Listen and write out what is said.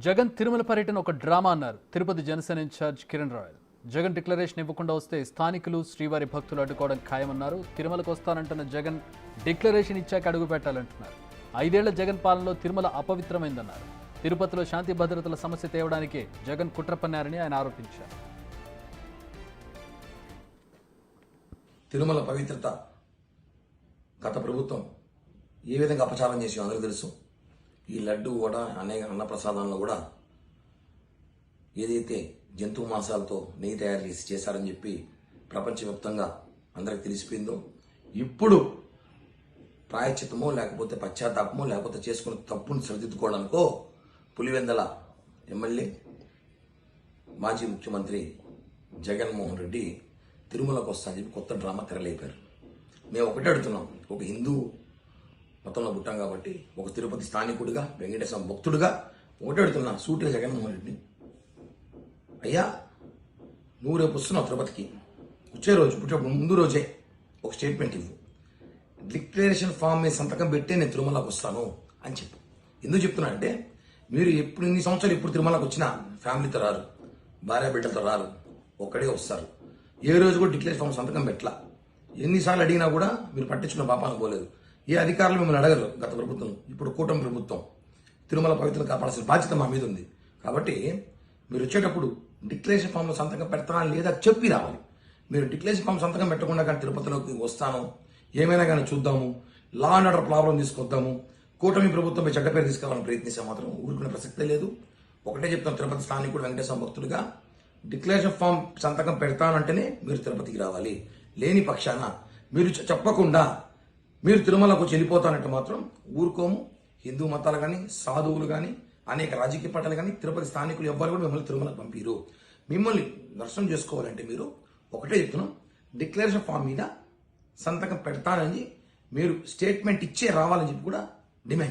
జగన్ తిరుమల పర్యటన ఒక డ్రామా అన్నారు తిరుపతి జనసేన ఇన్ఛార్జ్ కిరణ్ రాయల్. జగన్ డిక్లరేషన్ ఇవ్వకుండా వస్తే స్థానికులు శ్రీవారి భక్తులు అడ్డుకోవడం ఖాయమన్నారు. తిరుమలకు వస్తానంటున్న జగన్ డిక్లరేషన్ ఇచ్చాక అడుగు పెట్టాలంటున్నారు. 5 ఏళ్ల జగన్ పాలనలో తిరుమల అపవిత్రమైందన్నారు. తిరుపతిలో శాంతి భద్రతల సమస్య తేవడానికే జగన్ కుట్ర పన్నారని ఆయన ఆరోపించారు. తిరుమల పవిత్రత గత ప్రభుత్వం ఏ విధంగా అపచారం చేసి అందరికీ తెలుసు. ఈ లడ్డు కూడా అనేక అన్నప్రసాదాల్లో కూడా ఏదైతే జంతు మాంసాలతో నెయ్యి తయారు చేసి చేశారని చెప్పి ప్రపంచవ్యాప్తంగా అందరికి తెలిసిపోయిందో, ఇప్పుడు ప్రాయశ్చిత్తమో లేకపోతే పశ్చాత్తాపమో లేకపోతే చేసుకున్న తప్పును సరిదిద్దుకోవడానికో పులివెందల ఎమ్మెల్యే మాజీ ముఖ్యమంత్రి జగన్మోహన్ రెడ్డి తిరుమలకు వస్తా అని చెప్పి కొత్త డ్రామా తెరలేపారు. మేము ఒకటే అడుగుతున్నాం, ఒక హిందూ మతంలో పుట్టాం కాబట్టి, ఒక తిరుపతి స్థానికుడిగా, వెంకటేశ్వర భక్తుడిగా ఒకటే అడుగుతున్నా సూటిగా జగన్మోహన్ రెడ్డి, అయ్యా నువ్వు రేపు వస్తున్నావు తిరుపతికి, వచ్చే రోజు పుట్టేప్పుడు ముందు రోజే ఒక స్టేట్మెంట్ ఇవ్వు, డిక్లరేషన్ ఫామ్ మీద సంతకం పెట్టే నేను తిరుమలకు వస్తాను అని చెప్పు. ఎందుకు చెప్తున్నా అంటే, మీరు ఎప్పుడు ఇన్ని సంవత్సరాలు ఎప్పుడు తిరుమలకు వచ్చినా ఫ్యామిలీతో రారు, భార్య బిడ్డలతో రారు, ఒక్కడే వస్తారు. ఏ రోజు కూడా డిక్లరేషన్ ఫామ్ సంతకం పెట్టలా. ఎన్నిసార్లు అడిగినా కూడా మీరు పట్టించుకున్న పాపానికి పోలేదు. ఏ అధికారులు మిమ్మల్ని అడగరు. గత ప్రభుత్వం, ఇప్పుడు కూటమి ప్రభుత్వం తిరుమల పవిత్రత కాపాడాల్సిన బాధ్యత మా మీద ఉంది. కాబట్టి మీరు వచ్చేటప్పుడు డిక్లరేషన్ ఫామ్లో సంతకం పెడతానా లేదా చెప్పి రావాలి. మీరు డిక్లరేషన్ ఫామ్ సంతకం పెట్టకుండా కానీ తిరుపతిలోకి వస్తాను, ఏమైనా కానీ చూద్దాము, లా అండ్ ఆర్డర్ ప్రాబ్లం తీసుకొద్దాము, కూటమి ప్రభుత్వంపై చెడ్డ పేరు తీసుకురావాలని ప్రయత్నిస్తే మాత్రం ఊరుకునే ప్రసక్తే లేదు. ఒకటే చెప్తాను, తిరుపతి స్థానికుడు వెంకటేశ్వర భక్తుడిగా డిక్లరేషన్ ఫామ్ సంతకం పెడతానంటేనే మీరు తిరుపతికి రావాలి. లేని పక్షాన మీరు చెప్పకుండా మీరు తిరుమలకు వచ్చి వెళ్ళిపోతానంటే మాత్రం ఊరుకోము. హిందూ మతాలు కానీ, సాధువులు కానీ, అనేక రాజకీయ పార్టీలు కానీ, తిరుపతి స్థానికులు ఎవ్వరు కూడా మిమ్మల్ని తిరుమలకు పంపిరు. మిమ్మల్ని దర్శనం చేసుకోవాలంటే మీరు ఒకటే చెప్తున్నాం, డిక్లరేషన్ ఫామ్ మీద సంతకం పెడతానని మీరు స్టేట్మెంట్ ఇచ్చే రావాలని చెప్పి కూడా డిమాండ్